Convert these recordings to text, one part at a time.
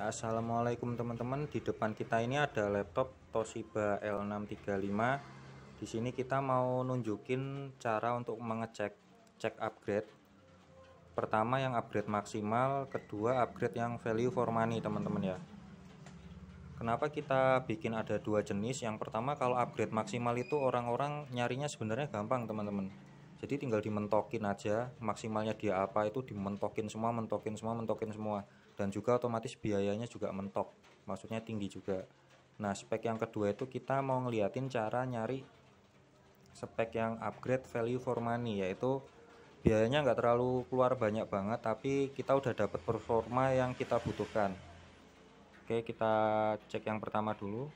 Assalamualaikum teman-teman. Di depan kita ini ada laptop Toshiba L635. Di sini kita mau nunjukin cara untuk cek upgrade. Pertama yang upgrade maksimal, kedua upgrade yang value for money, teman-teman ya. Kenapa kita bikin ada dua jenis? Yang pertama, kalau upgrade maksimal itu orang-orang nyarinya sebenarnya gampang, teman-teman. Jadi tinggal dimentokin aja maksimalnya dia apa, itu dimentokin semua, mentokin semua. Dan juga otomatis biayanya juga mentok, maksudnya tinggi juga. Nah, spek yang kedua itu kita mau ngeliatin cara nyari spek yang upgrade value for money, yaitu biayanya nggak terlalu keluar banyak banget, tapi kita udah dapat performa yang kita butuhkan. Oke, kita cek yang pertama dulu.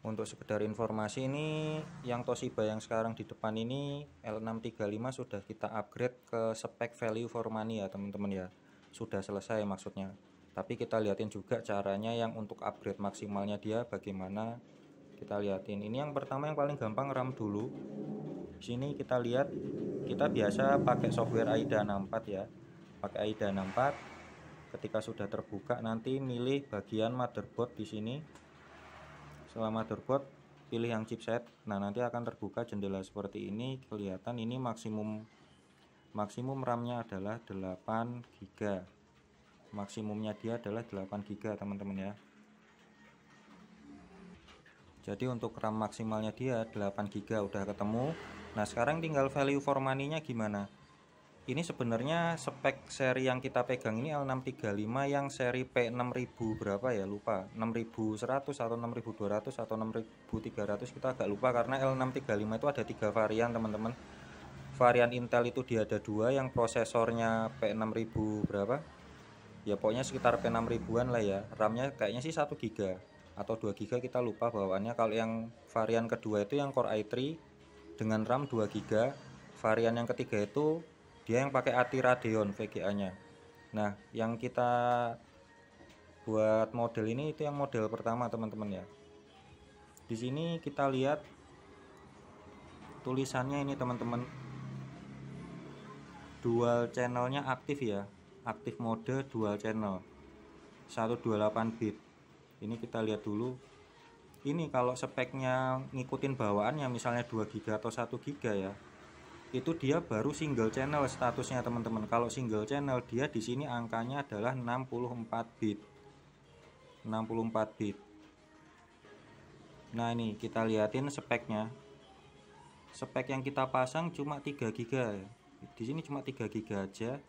Untuk sekedar informasi, ini yang Toshiba yang sekarang di depan ini L635 sudah kita upgrade ke spek value for money ya teman-teman ya. Sudah selesai maksudnya. Tapi kita liatin juga caranya yang untuk upgrade maksimalnya dia bagaimana. Kita liatin. Ini yang pertama yang paling gampang, RAM dulu. Di sini kita lihat, kita biasa pakai software AIDA 64 ya. Pakai AIDA 64. Ketika sudah terbuka nanti milih bagian motherboard di sini. Setelah motherboard, pilih yang chipset. Nah, nanti akan terbuka jendela seperti ini. Kelihatan ini maksimum RAM-nya adalah 8 GB. Maksimumnya dia adalah 8 GB, teman-teman ya. Jadi untuk RAM maksimalnya dia 8 GB udah ketemu. Nah, sekarang tinggal value for money-nya gimana? Ini sebenarnya spek seri yang kita pegang ini L635 yang seri P6000 berapa ya, lupa, 6100 atau 6200 atau 6300, kita agak lupa karena L635 itu ada 3 varian teman-teman. Varian Intel itu dia ada 2, yang prosesornya P6000 berapa ya, pokoknya sekitar P6000an lah ya. RAM-nya kayaknya sih 1 GB atau 2 GB, kita lupa bawaannya. Kalau yang varian kedua itu yang Core i3 dengan RAM 2 GB. Varian yang ketiga itu dia yang pakai ATI Radeon VGA-nya. Nah, yang kita buat model ini itu yang model pertama, teman-teman ya. Di sini kita lihat tulisannya ini, teman-teman. Dual channelnya aktif ya. Aktif mode dual channel. 128 bit. Ini kita lihat dulu. Ini kalau speknya ngikutin bawaannya misalnya 2 GB atau 1 GB ya, itu dia baru single channel statusnya, teman-teman. Kalau single channel dia di sini angkanya adalah 64 bit. 64 bit. Nah, ini kita liatin speknya. Spek yang kita pasang cuma 3 GB. Di sini cuma 3 GB aja.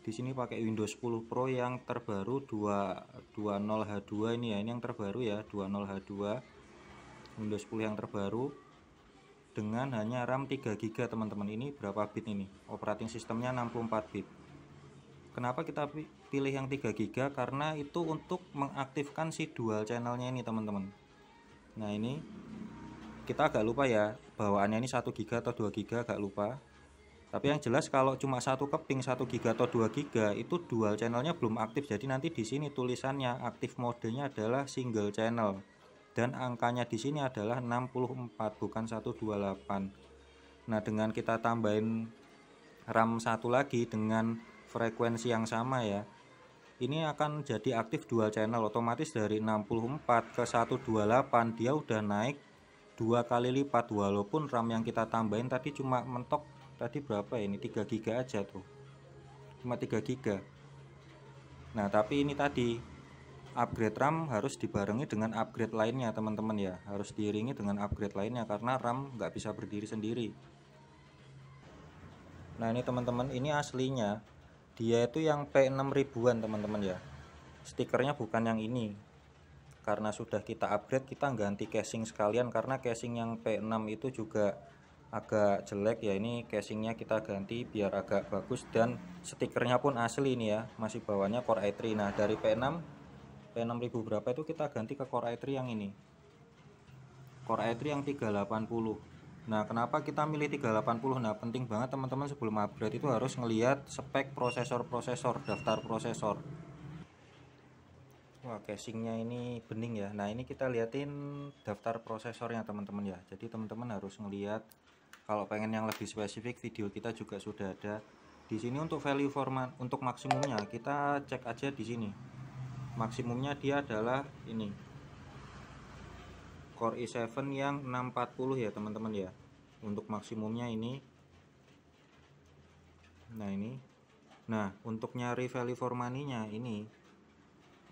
Di sini pakai Windows 10 Pro yang terbaru 20H2 ini ya. Ini yang terbaru ya, 20H2. Windows 10 yang terbaru dengan hanya RAM 3 GB, teman-teman. Ini berapa bit ini? Operating sistemnya 64 bit. Kenapa kita pilih yang 3 GB? Karena itu untuk mengaktifkan si dual channelnya ini, teman-teman. Nah, ini kita agak lupa ya, bawaannya ini 1 GB atau 2 GB, agak lupa. Tapi yang jelas kalau cuma satu keping 1 GB atau 2 GB itu dual channelnya belum aktif. Jadi nanti di sini tulisannya aktif modenya adalah single channel. Dan angkanya di sini adalah 64 bukan 128. Nah, dengan kita tambahin RAM satu lagi dengan frekuensi yang sama ya, ini akan jadi aktif dual channel. Otomatis dari 64 ke 128 dia udah naik 2 kali lipat, walaupun RAM yang kita tambahin tadi cuma mentok tadi berapa ya, ini 3 GB aja tuh, cuma 3 GB. Nah, tapi ini tadi upgrade RAM harus dibarengi dengan upgrade lainnya, teman-teman ya. Harus diiringi dengan upgrade lainnya karena RAM nggak bisa berdiri sendiri. Nah, ini teman-teman, ini aslinya dia itu yang P6000-an, teman-teman ya. Stikernya bukan yang ini. Karena sudah kita upgrade, kita ganti casing sekalian karena casing yang P6 itu juga agak jelek ya. Ini casingnya kita ganti biar agak bagus, dan stikernya pun asli ini ya, masih bawahnya Core i3. Nah, dari P6000 berapa itu kita ganti ke Core i3 yang ini, Core i3 yang 380. Nah, kenapa kita milih 380? Nah, penting banget teman-teman, sebelum upgrade itu harus ngelihat spek prosesor, daftar prosesor. Wah, casingnya ini bening ya. Nah, ini kita liatin daftar prosesornya, teman-teman ya. Jadi teman-teman harus ngelihat. Kalau pengen yang lebih spesifik, video kita juga sudah ada di sini. Untuk value format untuk maksimumnya kita cek aja di sini. maksimumnya dia adalah ini Core i7 yang 640 ya teman-teman ya, untuk maksimumnya ini. Nah ini, nah untuk nyari value for money-nya ini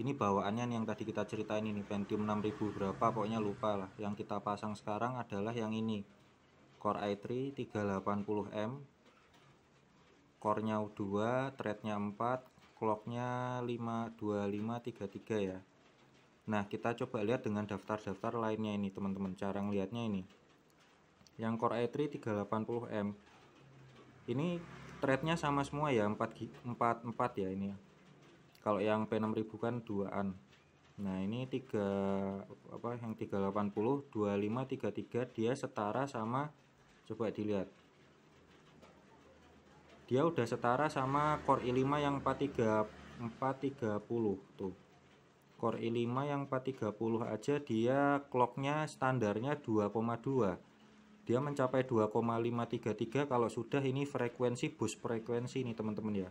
bawaannya yang tadi kita ceritain ini, Pentium 6000 berapa pokoknya lupa lah. Yang kita pasang sekarang adalah yang ini, Core i3 380M, core-nya 2, thread-nya 4, clock-nya 52533 ya. Nah kita coba lihat dengan daftar-daftar lainnya ini teman-teman, cara ngelihatnya ini. Yang Core i3 380M ini threadnya sama semua ya, 4 ya ini. Kalau yang P6000 kan 2an. Nah ini yang 380 2533 dia setara sama, coba dilihat, dia udah setara sama Core i5 yang 430 tuh. Core i5 yang 430 aja dia clocknya standarnya 2,2, dia mencapai 2,533 kalau sudah ini frekuensi boost frekuensi ini teman-teman ya,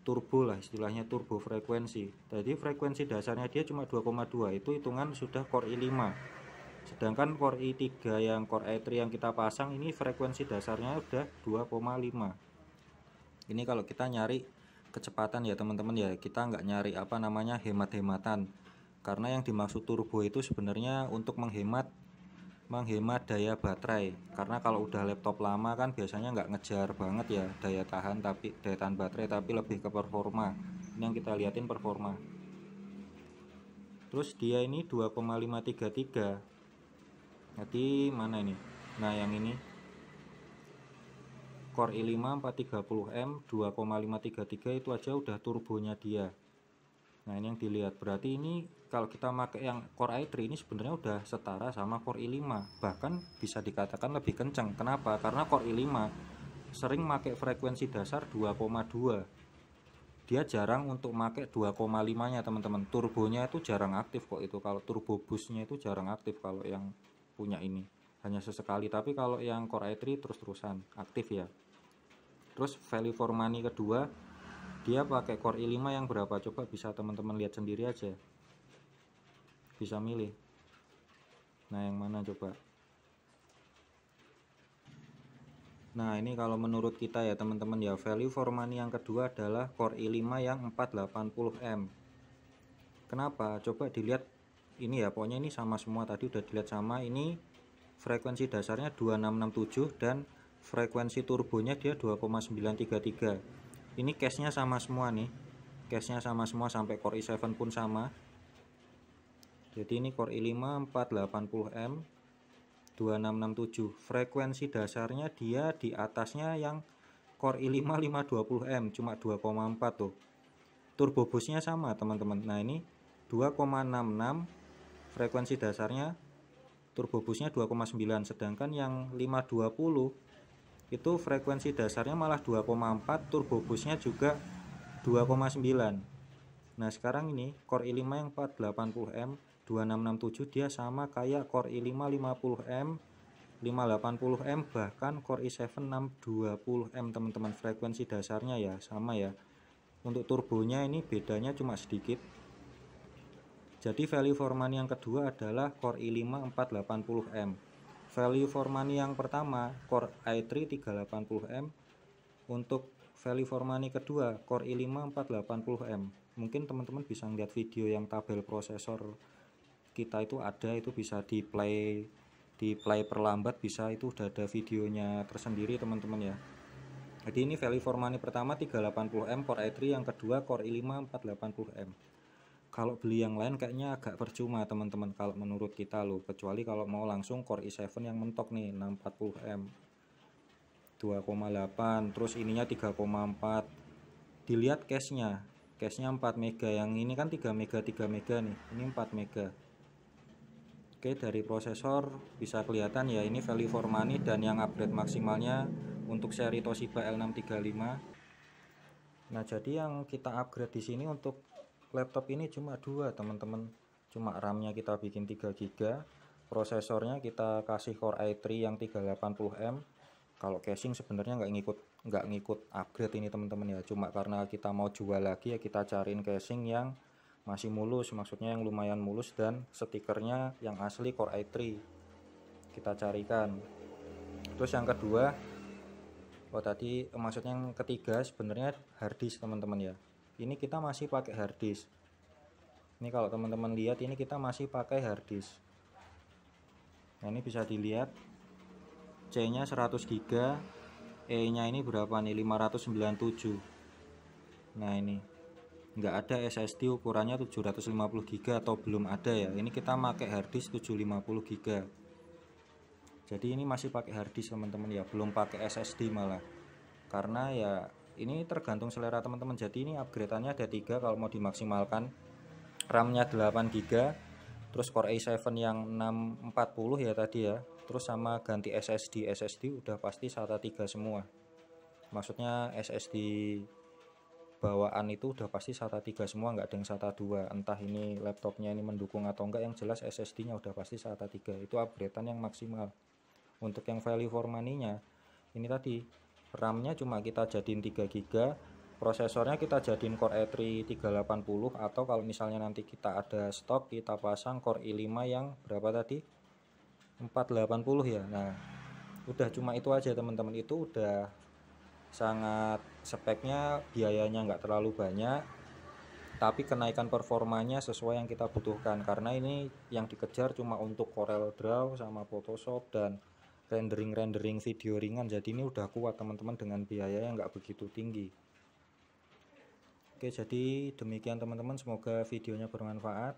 turbo lah istilahnya, turbo frekuensi. Jadi frekuensi dasarnya dia cuma 2,2, itu hitungan sudah Core i5. Sedangkan Core i3 yang Core i3 yang kita pasang ini frekuensi dasarnya udah 2,5. Ini kalau kita nyari kecepatan ya teman-teman ya, kita nggak nyari apa namanya hemat-hematan, karena yang dimaksud turbo itu sebenarnya untuk menghemat daya baterai. Karena kalau udah laptop lama kan biasanya nggak ngejar banget ya daya tahan baterai, tapi lebih ke performa. Ini yang kita liatin performa. Terus dia ini 2,533. Jadi mana ini? Nah yang ini Core i5 430M 2,533 itu aja udah turbonya dia. Nah ini yang dilihat, berarti ini kalau kita pakai yang Core i3 ini sebenarnya udah setara sama Core i5, bahkan bisa dikatakan lebih kencang. Kenapa? Karena Core i5 sering pakai frekuensi dasar 2,2, dia jarang untuk pakai 2,5 nya teman-teman. Turbonya itu jarang aktif kok itu, kalau turbo boostnya itu jarang aktif kalau yang punya ini, hanya sesekali. Tapi kalau yang Core i3 terus-terusan aktif ya. Terus value for money kedua, dia pakai Core i5 yang berapa? Coba bisa teman-teman lihat sendiri aja, bisa milih. Nah yang mana coba? Nah ini kalau menurut kita ya teman-teman ya, value for money yang kedua adalah Core i5 yang 480M. Kenapa? Coba dilihat ini ya, pokoknya ini sama semua, tadi udah dilihat sama. Ini frekuensi dasarnya 2667 dan frekuensi turbonya dia 2,933. Ini case-nya sama semua nih, case-nya sama semua, sampai Core i7 pun sama. Jadi ini Core i5 480M 2667, frekuensi dasarnya dia di atasnya yang Core i5 520M, cuma 2,4 tuh. Turbo boostnya sama teman-teman. Nah ini 2,66 frekuensi dasarnya, turbo boostnya 2,9, sedangkan yang 520 itu frekuensi dasarnya malah 2,4, turbo boostnya juga 2,9. Nah sekarang ini Core i5 yang 480M 2667 dia sama kayak Core i5 50M 580M, bahkan Core i7 620M teman-teman. Frekuensi dasarnya ya sama ya, untuk turbonya ini bedanya cuma sedikit. Jadi value for money yang kedua adalah Core i5 480M. Value for money yang pertama Core i3 380M. Untuk value for money kedua Core i5 480M. Mungkin teman-teman bisa lihat video yang tabel prosesor kita itu ada, itu bisa di play perlambat, bisa, itu udah ada videonya tersendiri teman-teman ya. Jadi ini value for money pertama 380M Core i3, yang kedua Core i5 480M. Kalau beli yang lain kayaknya agak percuma teman-teman kalau menurut kita loh, kecuali kalau mau langsung Core i7 yang mentok nih 640M 2,8, terus ininya 3,4. Dilihat case-nya 4 mega, yang ini kan 3 mega nih, ini 4 mega. Oke, dari prosesor bisa kelihatan ya, ini value for money dan yang upgrade maksimalnya untuk seri Toshiba L635. Nah jadi yang kita upgrade di sini untuk laptop ini cuma dua teman-teman, cuma RAM-nya kita bikin 3 GB, prosesornya kita kasih Core i3 yang 380M. Kalau casing sebenarnya nggak ngikut upgrade ini teman-teman ya, cuma karena kita mau jual lagi ya kita cariin casing yang masih mulus, maksudnya yang lumayan mulus, dan stikernya yang asli Core i3 kita carikan. Terus yang kedua, maksudnya yang ketiga sebenarnya harddisk teman-teman ya. Ini kita masih pakai harddisk. Ini kalau teman-teman lihat, ini kita masih pakai harddisk. Nah ini bisa dilihat C nya 100 GB, E nya ini berapa nih, 597. Nah ini nggak ada SSD ukurannya 750 GB atau belum ada ya. Ini kita pakai harddisk 750 GB. Jadi ini masih pakai harddisk teman-teman ya, belum pakai SSD malah. Karena ya ini tergantung selera teman-teman. Jadi ini upgrade-annya ada 3 kalau mau dimaksimalkan. RAM-nya 8 GB, terus Core i7 yang 640 ya tadi ya. Terus sama ganti SSD udah pasti SATA 3 semua. Maksudnya SSD bawaan itu udah pasti SATA 3 semua, nggak ada yang SATA 2. Entah ini laptopnya ini mendukung atau enggak, yang jelas SSD nya udah pasti SATA 3. Itu upgradean yang maksimal. Untuk yang value for money nya ini tadi, RAM nya cuma kita jadiin 3 GB, prosesornya kita jadiin Core i3 380, atau kalau misalnya nanti kita ada stok, kita pasang Core i5 yang berapa tadi, 480 ya. Nah udah cuma itu aja teman-teman, itu udah sangat, speknya biayanya nggak terlalu banyak, tapi kenaikan performanya sesuai yang kita butuhkan. Karena ini yang dikejar cuma untuk Corel Draw sama Photoshop dan rendering video ringan. Jadi ini udah kuat teman-teman dengan biaya yang nggak begitu tinggi. Oke, jadi demikian teman-teman, semoga videonya bermanfaat.